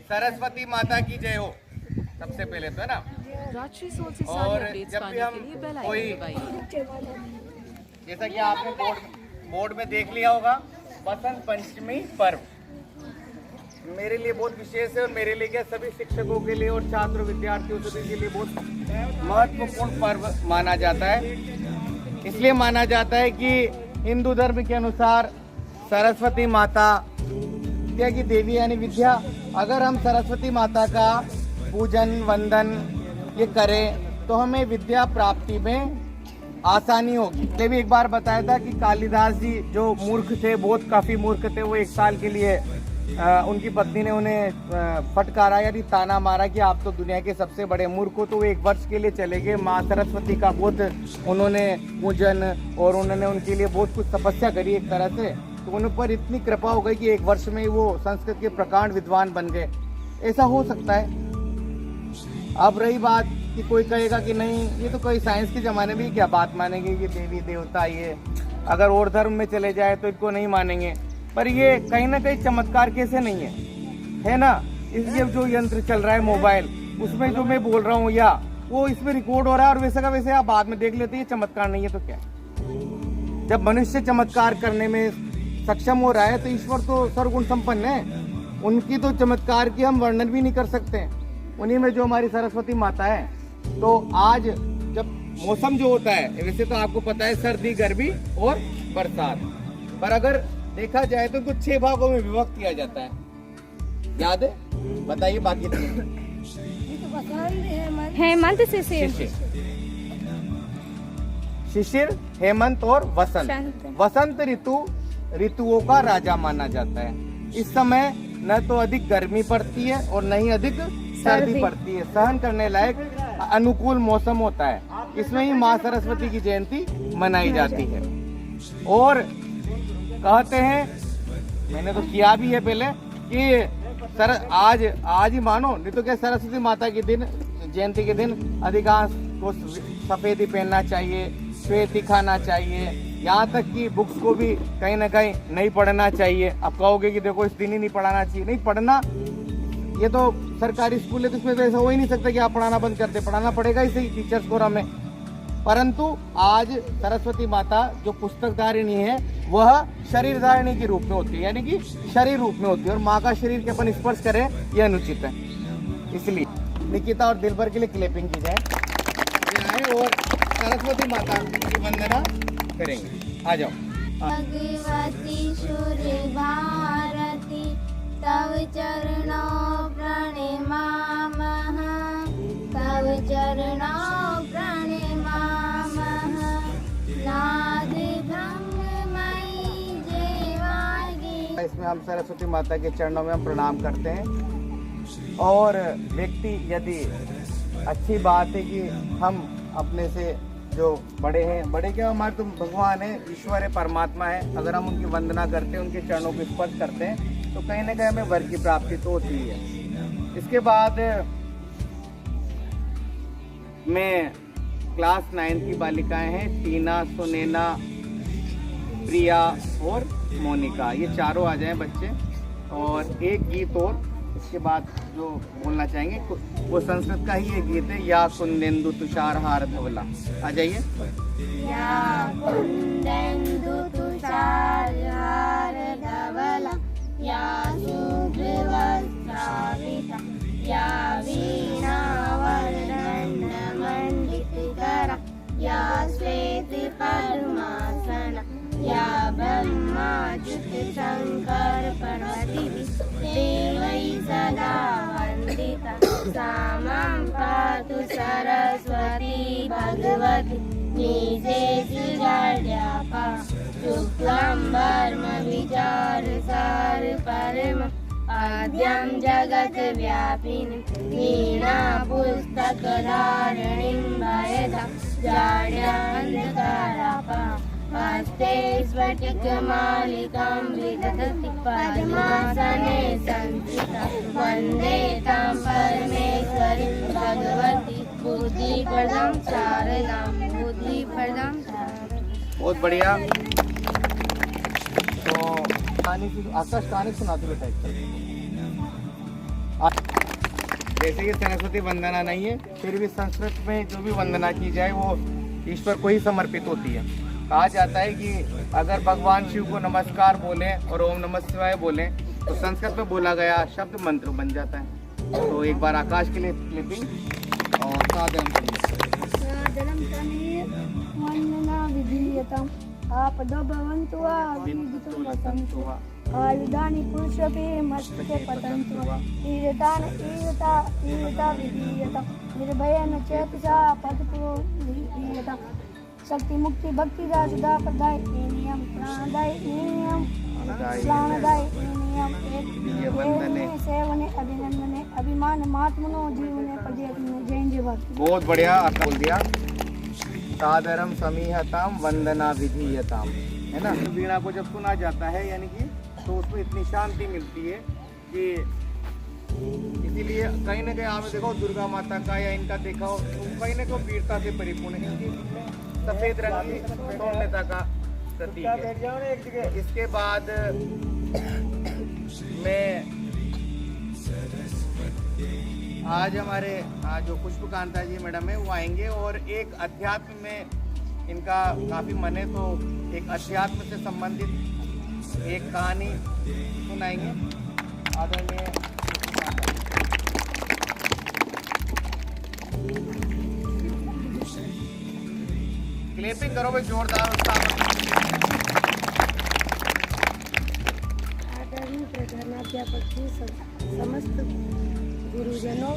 सरस्वती माता की जय हो सबसे पहले तो, है ना। और जब भी हम कोई, जैसा कि आपने बोर्ड में देख लिया होगा, बसंत पंचमी पर्व मेरे लिए बहुत विशेष है, और मेरे लिए क्या, सभी शिक्षकों के लिए और छात्र विद्यार्थियों सभी के लिए बहुत महत्वपूर्ण पर्व माना जाता है। इसलिए माना जाता है कि हिंदू धर्म के अनुसार सरस्वती माता विद्या की देवी यानी विद्या। अगर हम सरस्वती माता का पूजन वंदन ये करें तो हमें विद्या प्राप्ति में आसानी होगी। मैंने भी एक बार बताया था कि कालिदास जी जो मूर्ख थे, बहुत काफी मूर्ख थे, वो एक साल के लिए उनकी पत्नी ने उन्हें फटकारा यानी ताना मारा कि आप तो दुनिया के सबसे बड़े मूर्ख हो। तो वो एक वर्ष के लिए चले गए, माँ सरस्वती का बहुत उन्होंने पूजन और उन्होंने उनके लिए बहुत कुछ तपस्या करी एक तरह से। तो उन पर इतनी कृपा हो गई कि एक वर्ष में वो संस्कृत के प्रकांड विद्वान बन गए। ऐसा हो सकता है। अब रही बात कि कोई कहेगा कि नहीं, ये तो कोई साइंस के ज़माने में क्या बात मानेंगे, ये देवी देवता, ये अगर और धर्म में चले जाए तो इनको नहीं मानेंगे। पर ये कहीं ना कहीं चमत्कार कैसे नहीं है ना। इसलिए जो यंत्र चल रहा है मोबाइल, उसमें जो मैं बोल रहा हूँ या वो इसमें रिकॉर्ड हो रहा है, और वैसे का वैसे आप बाद में देख लेते हैं, ये चमत्कार नहीं है तो क्या। जब मनुष्य चमत्कार करने में सक्षम हो रहा है तो ईश्वर तो सर्वगुण संपन्न है, उनकी तो चमत्कार की हम वर्णन भी नहीं कर सकते। उन्हीं में जो हमारी सरस्वती माता है। तो आज जब मौसम जो होता है, वैसे तो आपको पता है सर्दी, गर्मी और बरसात, पर अगर देखा जाए तो कुछ 6 भागों में विभक्त किया जाता है। याद है? बताइए बाकी हेमंत, शिशिर, शिशिर, हेमंत और वसंत। वसंत ऋतुओं का राजा माना जाता है। इस समय न तो अधिक गर्मी पड़ती है और न ही अधिक सर्दी पड़ती है। सहन करने लायक अनुकूल मौसम होता है। इसमें ही माँ सरस्वती की जयंती मनाई जाती है। और कहते हैं, मैंने तो किया भी है पहले, कि आज ही मानो, नहीं तो क्या सरस्वती माता के दिन, जयंती के दिन अधिकांश को सफेद ही पहनना चाहिए, श्वेत ही खाना चाहिए, यहाँ तक कि बुक्स को भी कहीं ना कहीं नहीं पढ़ना चाहिए। अब कहोगे कि देखो इस दिन ही नहीं पढ़ाना चाहिए, नहीं पढ़ना, ये तो सरकारी स्कूल है तो इसमें तो ऐसा हो ही नहीं सकता कि आप पढ़ाना बंद कर दे, पढ़ाना पड़ेगा ही सही टीचर्स को हमें। परंतु आज सरस्वती माता जो पुस्तक धारिणी है वह शरीर धारिणी के रूप में होती है, यानी कि शरीर रूप में होती है, और माँ का शरीर के अपन स्पर्श करें यह अनुचित है। इसलिए निकिता और दिलबर के लिए क्लिपिंग की जाए और सरस्वती माता की वंदना करेंगे। आ जाओ। भगवती सूर्य भारती तव चरणों प्रणमामः, तव चरणों प्रणमामः। नाद ब्रह्ममयी देवांगी। इसमें हम सरस्वती माता के चरणों में हम प्रणाम करते हैं। और व्यक्ति, यदि अच्छी बात है कि हम अपने से जो बड़े हैं, बड़े क्या, हमारे तो भगवान है, ईश्वर है, परमात्मा है, अगर हम उनकी वंदना करते हैं, उनके चरणों को स्पर्श करते हैं तो कहीं ना कहीं हमें वर की प्राप्ति तो होती है। इसके बाद में क्लास 9 की बालिकाएं हैं, टीना, सुनैना, प्रिया और मोनिका, ये चारों आ जाएं बच्चे। और एक गीत और इसके बाद जो बोलना चाहेंगे वो संस्कृत का ही एक गीत है, या कुंदेंदु तुषार हार धवला। आ जाइए। या कुंदेंदु तुषार हार धवला, या शुभ्रवस्त्रावृता, या वीणावर्णमण्डितकरा, या श्वेतपद्मासना, या ब्रह्माच्युत शंकर पार्वतीभिः देवैः सदा वन्दिता। सा मां पातु सरस्वती भगवती निजेशजाड्यापा, शुक्लाम्बरमविचारसार परम आद्यं जगत् व्यापिनी, वीणा पुस्तकधारिणीं वयदा जाड्यान्धकारापा, हस्ते स्फटिकमालिकां विदधति पद्मासने संस्थिता। वन्दे तां परमेश्वरीं भगवती बुद्धिप्रदां शारदां, बुद्धिप्रदां। बहुत बढ़िया। तो कहानी, आकाश कहानी सुनाते बेटा। जैसे ये सरस्वती वंदना नहीं है, फिर भी संस्कृत में जो भी वंदना की जाए वो ईश्वर को ही समर्पित होती है। कहा जाता है कि अगर भगवान शिव को नमस्कार बोलें और ओम नमः शिवाय बोलें तो संस्कृत में बोला गया शब्द मंत्र बन जाता है। तो एक बार आकाश के लिए क्लिपिंग और साधन विधीयतम आपदो भवन्तु वा विद्युतो वसन्तु वा आयुधानि पुरुषपि मस्तके पतन्तु वा ईयता विधीयतम निर्भयेन चेतसा पदपुरो विधीयतम शक्ति मुक्ति भक्ति सदा प्रदाय नियम प्राणदाय नियम प्राणदाय नियम एक सेवने अभिनंदने अभिमान महात्मनो जीवने प्रदेशने जय भक्त। बहुत बढ़िया आपने बोल दिया। सादरम समीहताम वंदना विधीयताम, है ना। वीणा को जब सुना जाता है यानी कि तो उसमें इतनी शांति मिलती है कि इसीलिए कहीं ना कहीं आपने देखो दुर्गा माता का या इनका देखा हो तो कहीं ना कहीं वीरता से परिपूर्ण है। इनकी सफेद रंग की सौम्यता का प्रतीक है। इसके बाद मैं आज हमारे जो पुष्पकांता जी मैडम है वो आएंगे और एक अध्यात्म में इनका काफ़ी मन है, तो एक अध्यात्म से संबंधित एक कहानी सुनाएंगे। आदरणीय क्लैपिंग करो भाई जोरदार। आदरणीय प्रधानाध्यापक जी, समस्त गुरुजनों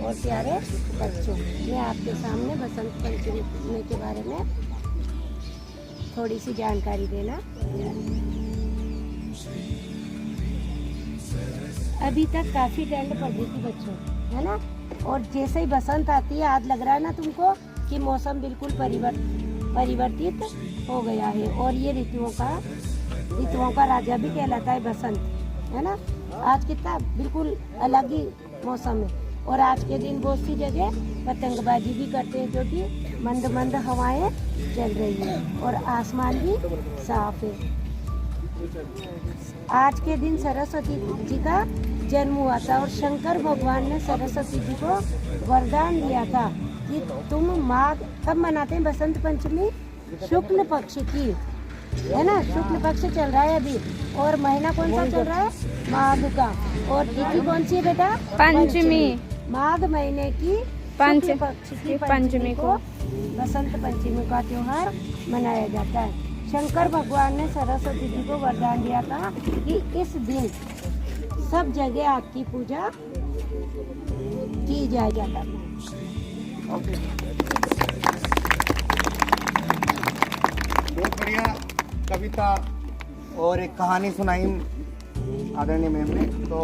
और प्यारे बच्चों, मैं आपके सामने बसंत पंचमी के बारे में थोड़ी सी जानकारी देना। अभी तक काफ़ी ठंड पड़ रही थी बच्चों, है ना। और जैसे ही बसंत आती है, आज लग रहा है ना तुमको कि मौसम बिल्कुल परिवर्तित हो गया है। और ये ऋतुओं का राजा भी कहलाता है बसंत, है ना। आज कितना बिल्कुल अलग ही मौसम है। और आज के दिन बहुत सी जगह पतंगबाजी भी करते हैं क्योंकि मंद मंद हवाएं चल रही हैं और आसमान भी साफ है। आज के दिन सरस्वती जी का जन्म हुआ था और शंकर भगवान ने सरस्वती जी को वरदान दिया था कि तुम माघ कब मनाते हैं बसंत पंचमी? शुक्ल पक्ष की, है ना। शुक्ल पक्ष चल रहा है अभी और महीना कौन सा चल रहा है? माघ का। और तिथि कौन सी है बेटा? पंचमी। माघ महीने की शुक्ल पक्ष की पंचमी को बसंत पंचमी का त्योहार मनाया जाता है। शंकर भगवान ने सरस्वती जी को वरदान दिया था कि इस दिन सब जगह आपकी पूजा की जाएगा। बहुत बढ़िया कविता और एक कहानी सुनाई आदरणीय मैम ने। तो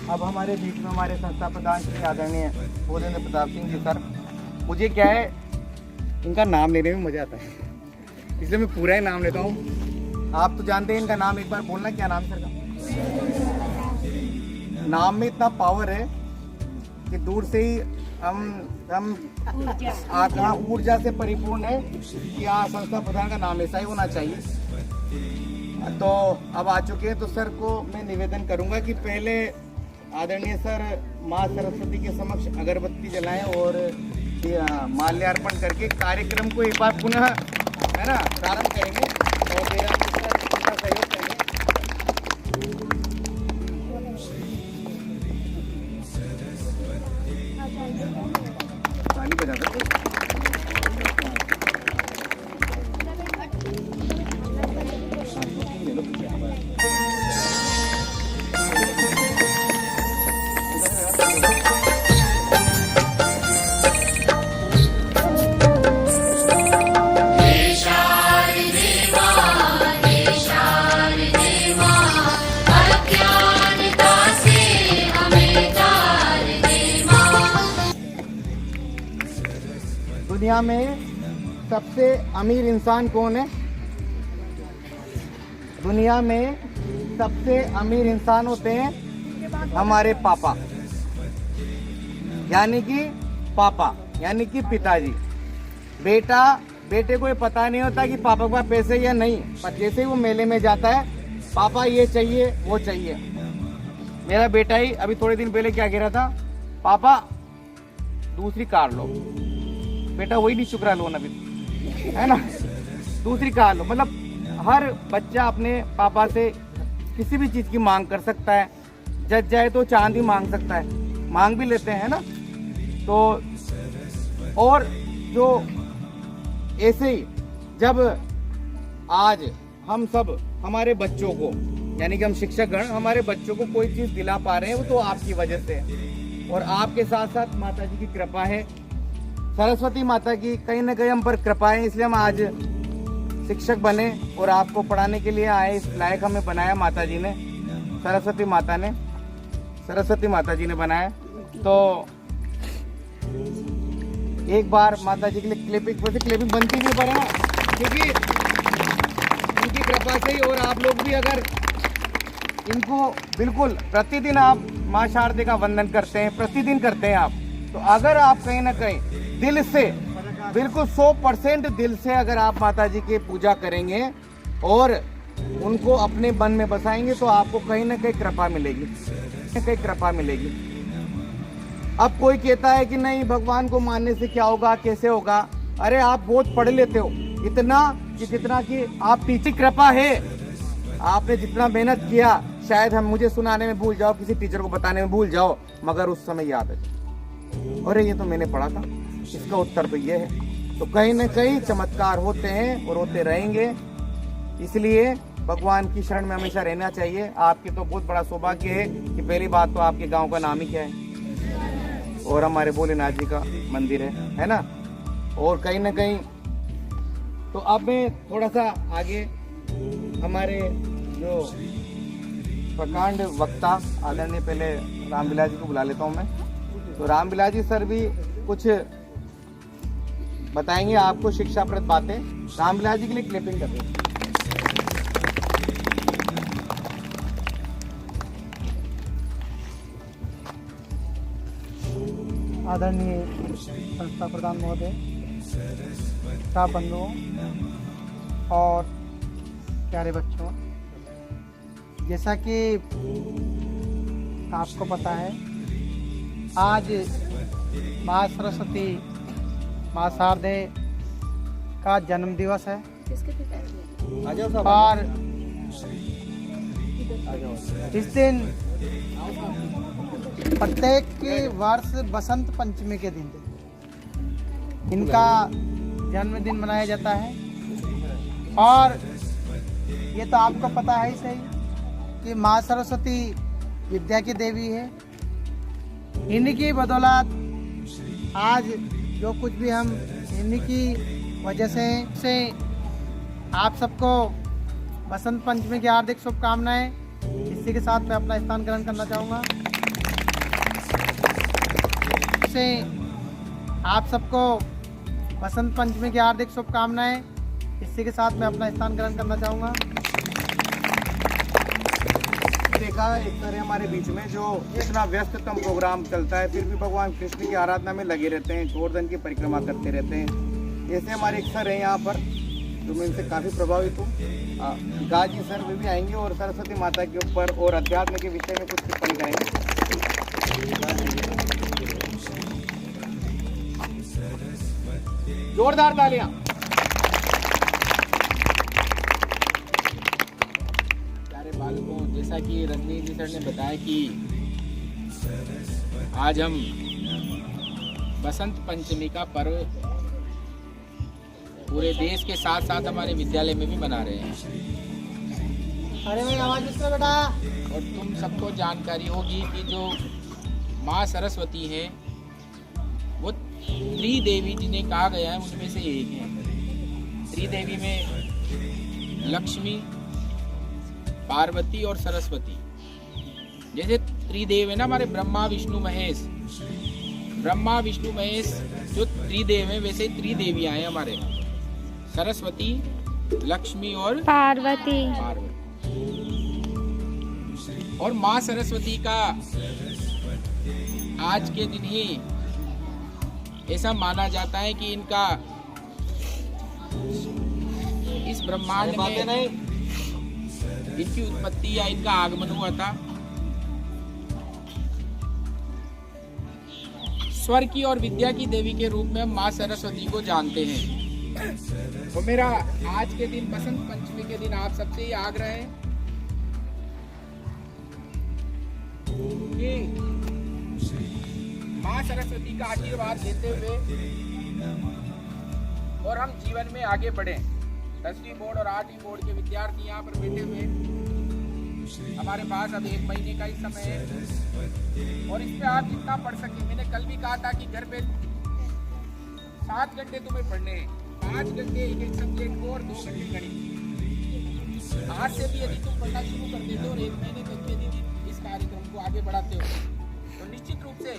अब हमारे बीच में हमारे संस्था प्रधान श्री आदरणीय भूपेंद्र प्रताप सिंह जी सर, मुझे क्या है इनका नाम लेने में मज़ा आता है इसलिए मैं पूरा ही नाम लेता हूँ। आप तो जानते हैं इनका नाम, एक बार बोलना क्या नाम सर का? नाम में इतना पावर है कि दूर से ही हम ऊर्जा से परिपूर्ण है कि हाँ संस्था प्रधान का नाम ऐसा ही होना चाहिए। तो अब आ चुके हैं तो सर को मैं निवेदन करूंगा कि पहले आदरणीय सर माँ सरस्वती के समक्ष अगरबत्ती जलाएं और माल्यार्पण करके कार्यक्रम को एक बार पुनः, है ना, प्रारंभ करेंगे और मेरा सर सहयोग करेंगे। ताली बजा दो। दुनिया में सबसे अमीर इंसान कौन है? दुनिया में सबसे अमीर इंसान होते हैं हमारे पापा, यानी कि पापा यानी कि पिताजी। बेटे को ये पता नहीं होता कि पापा के पास पैसे या नहीं, पर जैसे ही वो मेले में जाता है पापा ये चाहिए वो चाहिए, मेरा बेटा ही अभी थोड़े दिन पहले क्या कह रहा था, पापा दूसरी कार लो। बेटा वही नहीं चुक रहा लोन अभी, है ना, दूसरी कार लो। मतलब हर बच्चा अपने पापा से किसी भी चीज की मांग कर सकता है, जज जाए तो चांदी मांग सकता है, मांग भी लेते हैं ना। तो और जो ऐसे ही जब आज हम सब हमारे बच्चों को, यानी कि हम शिक्षकगण हमारे बच्चों को कोई चीज दिला पा रहे हैं, वो तो आपकी वजह से है। और आपके साथ साथ माता जी की कृपा है, सरस्वती माता की कहीं ना कहीं हम पर कृपा है, इसलिए हम आज शिक्षक बने और आपको पढ़ाने के लिए आए। इस लायक हमें बनाया माता जी ने, सरस्वती माता जी ने बनाया। तो एक बार माता जी के लिए क्लिपिंग बनती नहीं पर है ना, क्योंकि उनकी कृपा से ही। और आप लोग भी अगर इनको बिल्कुल प्रतिदिन आप माँ शारदे का वंदन करते हैं, प्रतिदिन करते हैं आप, तो अगर आप कहीं ना कहीं दिल से बिल्कुल 100% दिल से अगर आप माता जी की पूजा करेंगे और उनको अपने मन में बसाएंगे, तो आपको कहीं ना कहीं कृपा मिलेगी। अब कोई कहता है कि नहीं भगवान को मानने से क्या होगा, कैसे होगा। अरे आप बहुत पढ़ लेते हो, इतना कि जितना कि आप टीचर कृपा है, आपने जितना मेहनत किया शायद हम मुझे सुनाने में भूल जाओ, किसी टीचर को बताने में भूल जाओ, मगर उस समय याद है, अरे ये तो मैंने पढ़ा था, इसका उत्तर तो ये है। तो कहीं ना कहीं चमत्कार होते हैं और होते रहेंगे, इसलिए भगवान की शरण में हमेशा रहना चाहिए। आपकी तो बहुत बड़ा सौभाग्य है कि पहली बात तो आपके गांव का नाम ही क्या है, और हमारे भोलेनाथ जी का मंदिर है ना। और कहीं ना कहीं तो अब मैं थोड़ा सा आगे हमारे जो प्रकांड वक्ता आदरणीय, पहले रामविलास जी को बुला लेता हूँ मैं। तो रामविलास जी सर भी कुछ बताएंगे आपको शिक्षाप्रद बातें। रामविलास जी के लिए क्लिपिंग करते हैं। आदरणीय संस्था प्रधान महोदय, स्टाफ बंधुओं और प्यारे बच्चों, जैसा कि आपको पता है आज माँ सरस्वती, माँ शारदे का जन्म दिवस है। और इस दिन प्रत्येक वर्ष बसंत पंचमी के दिन इनका जन्मदिन मनाया जाता है। और ये तो आपको पता है ही सही कि माँ सरस्वती विद्या की देवी है। इन्हीं की बदौलत आज जो कुछ भी हम इन्हीं की वजह से आप सबको बसंत पंचमी की हार्दिक शुभकामनाएं। इसी के साथ मैं अपना स्थान ग्रहण करना चाहूँगा। से आप सबको बसंत पंचमी की हार्दिक शुभकामनाएं। इसी के साथ मैं अपना स्थान ग्रहण करना चाहूँगा। देखा एक तरह हमारे बीच में जो इतना व्यस्ततम प्रोग्राम चलता है, फिर भी भगवान कृष्ण की आराधना में लगे रहते हैं, गोवर्धन की परिक्रमा करते रहते हैं। ऐसे हमारे एक सर हैं यहाँ पर, जो मैं इनसे काफ़ी प्रभावित हूँ। गाजी सर भी आएंगे और सरस्वती माता के ऊपर और अध्यात्म के विषय में कुछ टिप्पणी करेंगे। जोरदार तालियां। प्यारे बालकों, जैसा कि रणवीर जी सर ने बताया कि आज हम बसंत पंचमी का पर्व पूरे देश के साथ साथ हमारे विद्यालय में भी मना रहे हैं। अरे भाई आवाज इसमें बेटा। और तुम सबको जानकारी होगी कि जो माँ सरस्वती है वो त्रिदेवी जिन्हें कहा गया है उनमें से एक है। त्रिदेवी में लक्ष्मी, पार्वती और सरस्वती। जैसे त्रिदेव है ना हमारे ब्रह्मा विष्णु महेश, ब्रह्मा विष्णु महेश जो त्रिदेव है, वैसे त्रिदेवियां हैं हमारे, सरस्वती, लक्ष्मी और पार्वती। और माँ सरस्वती का आज के दिन ही ऐसा माना जाता है कि इनका इस ब्रह्मांड में इनकी उत्पत्ति या इनका आगमन हुआ था। स्वर की और विद्या की देवी के रूप में माँ सरस्वती को जानते हैं। तो मेरा आज के दिन बसंत पंचमी के दिन आप सबसे ही आग्रह है कि माँ सरस्वती का आशीर्वाद लेते हुए और हम जीवन में आगे बढ़े। 10वीं बोर्ड और 8वीं बोर्ड के विद्यार्थी यहाँ पर बैठे हुए, हमारे पास अब 1 महीने का ही समय है और इस पे आप जितना पढ़ सके। मैंने कल भी कहा था कि घर पे 7 घंटे तुम्हें पढ़ने हैं, 5 घंटे एक सब्जेक्ट को और 2 घंटे गणित। आज से भी यदि तुम पढ़ना शुरू कर देते हो और 1 महीने तक यदि इस कार्यक्रम को आगे बढ़ाते हो तो निश्चित रूप से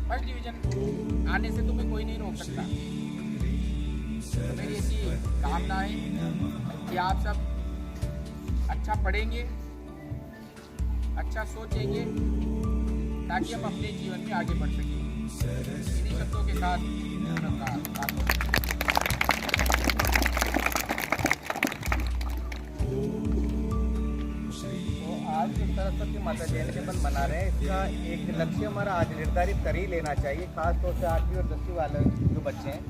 फर्स्ट डिवीजन आने से तुम्हें कोई नहीं रोक सकता। तो मेरी ऐसी कामना है कि आप सब अच्छा पढ़ेंगे, अच्छा सोचेंगे ताकि हम अपने जीवन में आगे बढ़ सकें। इन्हीं शब्दों के साथ तो आज जो सरस्वती माता जयंती अपन मना रहे हैं, इसका एक लक्ष्य हमारा आज निर्धारित कर ही लेना चाहिए, खासतौर से 8वीं और 10वीं वाले जो बच्चे हैं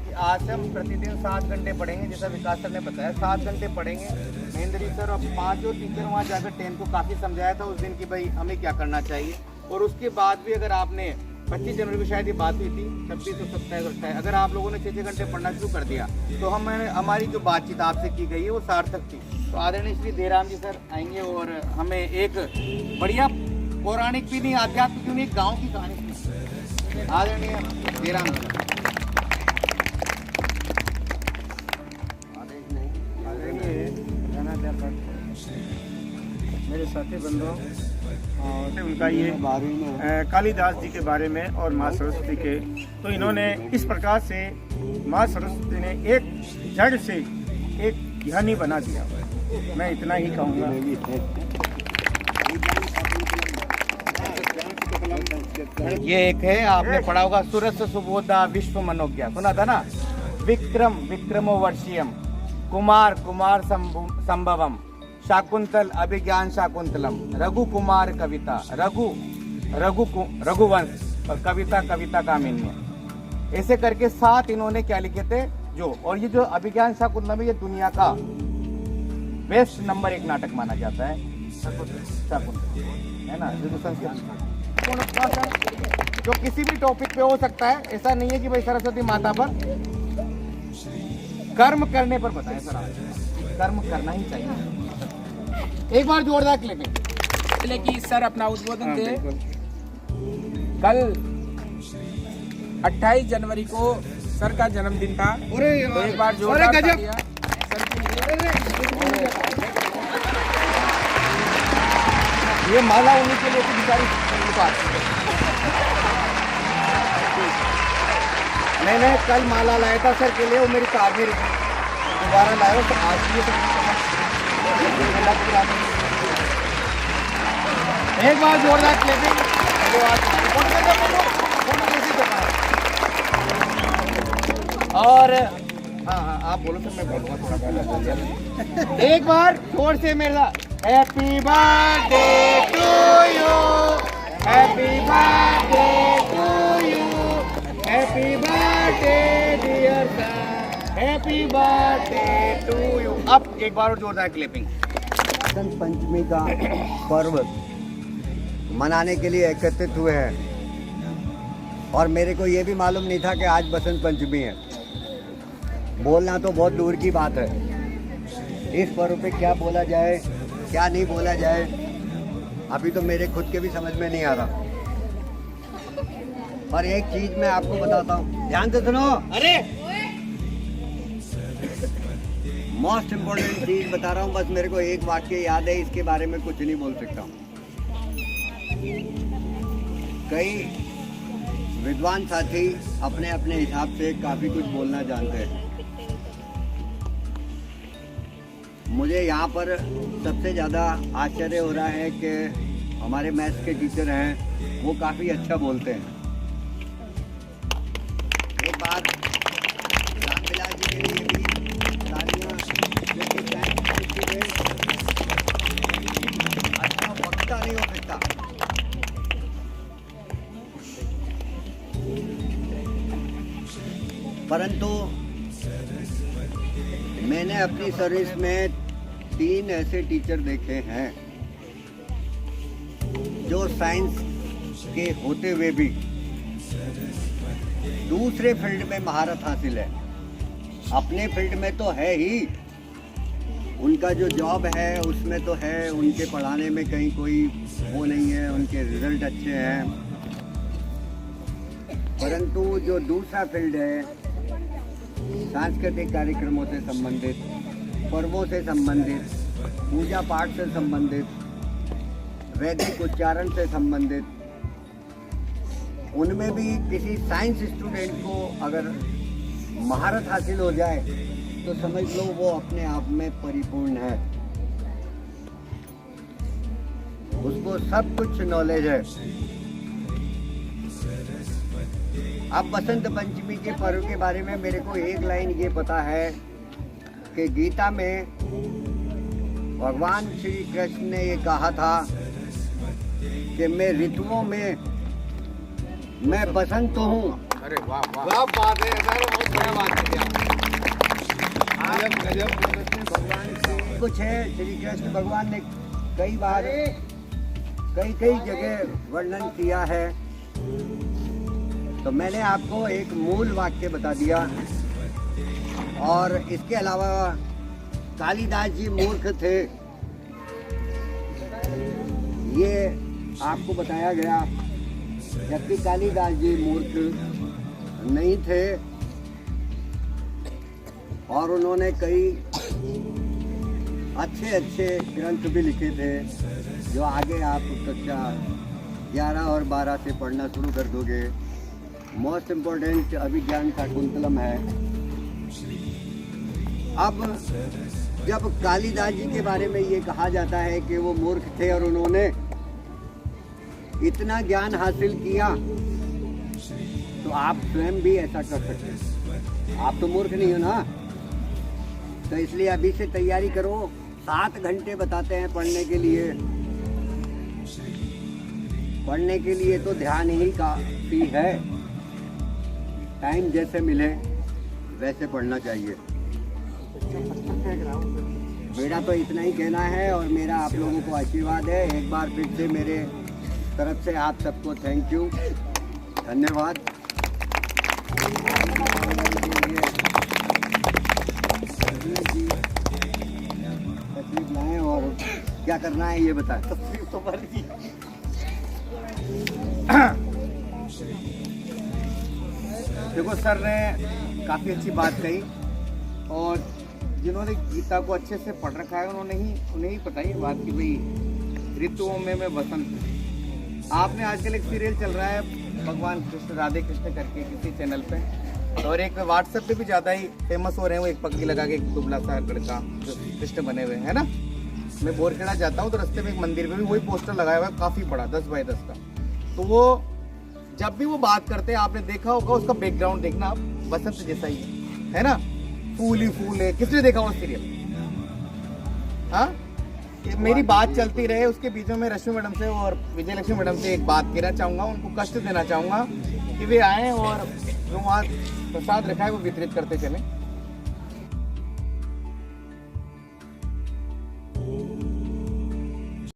कि आज से हम प्रतिदिन 7 घंटे पढ़ेंगे। जैसा विकास सर ने बताया 7 घंटे पढ़ेंगे। महेंद्री सर और 5 जो टीचर वहाँ जाकर 10 को काफ़ी समझाया था उस दिन कि भाई हमें क्या करना चाहिए। और उसके बाद भी अगर आपने 25 जनवरी को शायद ये बात हुई थी, 26 और 27 और 28, अगर आप लोगों ने 6 घंटे पढ़ना शुरू कर दिया तो हमारी जो बातचीत आपसे की गई है वो सार्थक थी। तो आदरणीय श्री देराम जी सर आएंगे और हमें एक बढ़िया पौराणिक भी नहीं, आध्यात्मिक भी नहीं, गाँव की कहानी सुनाएंगे। आदरणीय देराम जी। मेरे साथी बंधुओं, उनका ये कालिदास जी के बारे में और माँ सरस्वती के, तो इन्होंने इस प्रकार से माँ सरस्वती ने एक जड़ से एक ज्ञानी बना दिया। मैं इतना ही कहूँगा। ये एक है, आपने पढ़ा होगा सुरस सुबोधा विश्व मनोज्ञा, सुना था ना। विक्रमो वर्षीयम कुमार संभवम शाकुंतल अभिज्ञान शाकुंतलम रघु कुमार कविता रघुवंश और कविता कामिन्य। ऐसे करके 7 इन्होंने क्या लिखे थे जो। और ये जो अभिज्ञान शाकुंतलम ये दुनिया का बेस्ट नंबर 1 नाटक माना जाता है। शाकुंतल है ना, जो संस्कृत जो किसी भी टॉपिक पे हो सकता है। ऐसा नहीं है कि भाई सरस्वती माता पर कर्म करने पर बताएं सर, कर्म करना ही चाहिए। एक बार जोरदार क्लिपिंग। पहले कि सर अपना उद्बोधन दे। कल 28 जनवरी को सर का जन्मदिन था, तो एक बार जोरदार तालियां सर के लिए। ये माला उन्हीं के लिए बेचारी मैंने कल माला लाया था सर के लिए, वो मेरी कार में दोबारा लाया तो आज एक बार जोरदार क्लिपिंग। और हाँ आप बोलो सर, मैं बोलूँगा थोड़ा पहले। एक बार जोर से मेरे साथ happy birthday to you, happy birthday to you, happy birthday dear sir, happy birthday to you. अब एक बार और जोरदार क्लिपिंग। बसंत पंचमी का पर्व मनाने के लिए एकत्रित हुए हैं और मेरे को ये भी मालूम नहीं था कि आज बसंत पंचमी है। बोलना तो बहुत दूर की बात है, इस पर्व पे क्या बोला जाए क्या नहीं बोला जाए अभी तो मेरे खुद के भी समझ में नहीं आ रहा। और एक चीज मैं आपको बताता हूँ, ध्यान से सुनो। अरे मोस्ट इम्पोर्टेंट चीज बता रहा हूँ, बस मेरे को एक वाक्य याद है, इसके बारे में कुछ नहीं बोल सकता हूँ। कई विद्वान साथी अपने अपने हिसाब से काफी कुछ बोलना जानते हैं। मुझे यहाँ पर सबसे ज़्यादा आश्चर्य हो रहा है कि हमारे मैथ्स के टीचर हैं, वो काफ़ी अच्छा बोलते हैं। एक बात रामविलास जी के लिए भी तालियां, अच्छा वक्ता नहीं हो सकता। परंतु मैंने अपनी सर्विस में 3 ऐसे टीचर देखे हैं जो साइंस के होते हुए भी दूसरे फील्ड में महारत हासिल है। अपने फील्ड में तो है ही, उनका जो जॉब है उसमें तो है, उनके पढ़ाने में कहीं कोई वो नहीं है, उनके रिजल्ट अच्छे हैं, परंतु जो दूसरा फील्ड है सांस्कृतिक कार्यक्रमों से संबंधित, पर्वों से संबंधित, पूजा पाठ से संबंधित, वैदिक उच्चारण से संबंधित, उनमें भी किसी साइंस स्टूडेंट को अगर महारत हासिल हो जाए तो समझ लो वो अपने आप में परिपूर्ण है, उसको सब कुछ नॉलेज है। अब बसंत पंचमी के पर्व के बारे में मेरे को एक लाइन ये पता है कि गीता में भगवान श्री कृष्ण ने ये कहा था कि मैं ऋतुओं में मैं बसंत हूँ। अरे वाह वाह, वाह बात है सर, बहुत बढ़िया बात है। कुछ है श्री कृष्ण भगवान ने कई बार कई जगह वर्णन किया है, तो मैंने आपको एक मूल वाक्य बता दिया। और इसके अलावा कालिदास जी मूर्ख थे, ये आपको बताया गया, जबकि कालिदास जी मूर्ख नहीं थे और उन्होंने कई अच्छे ग्रंथ भी लिखे थे जो आगे आप कक्षा 11 और 12 से पढ़ना शुरू कर दोगे। मोस्ट इम्पोर्टेंट अभिज्ञान शाकुंतलम है। अब जब कालिदास जी के बारे में ये कहा जाता है कि वो मूर्ख थे और उन्होंने इतना ज्ञान हासिल किया, तो आप स्वयं भी ऐसा कर सकते हैं। आप तो मूर्ख नहीं हो ना, तो इसलिए अभी से तैयारी करो। 7 घंटे बताते हैं पढ़ने के लिए। पढ़ने के लिए तो ध्यान ही काफी है, टाइम जैसे मिले वैसे पढ़ना चाहिए। मेरा तो इतना ही कहना है और मेरा आप लोगों को आशीर्वाद है। एक बार फिर से मेरे तरफ से आप सबको थैंक यू, धन्यवाद। तकलीफ लाएं और क्या करना है ये बताएं। तकलीफ तो मर्जी। देखो सर ने काफ़ी अच्छी बात कही, और जिन्होंने गीता को अच्छे से पढ़ रखा है उन्हें ही पता है बात की भाई ऋतुओं में मैं बसंत। आपने आजकल एक सीरियल चल रहा है भगवान कृष्ण राधे कृष्ण करके किसी चैनल पे, और एक व्हाट्सएप पे भी ज़्यादा ही फेमस हो रहे हैं वो, एक पगड़ी लगा के एक दुबला सा लड़का जो कृष्ण बने हुए है ना। मैं बोरखेड़ा जाता हूँ तो रास्ते में एक मंदिर पे भी वही पोस्टर लगाया हुआ है, काफ़ी बड़ा 10 बाय 10 का। तो वो जब भी वो बात करते हैं, आपने देखा होगा उसका बैकग्राउंड देखना आप, बसंत जैसा ही है ना, फूल ही फूल है। किसने देखा वो सीरियल? हाँ, मेरी बात चलती रहे, उसके बीच में मैं रश्मि मैडम से और विजय लक्ष्मी मैडम से एक बात कहना चाहूँगा, उनको कष्ट देना चाहूँगा कि वे आएँ और जो वहाँ प्रसाद रखा है वो वितरित करते चलें।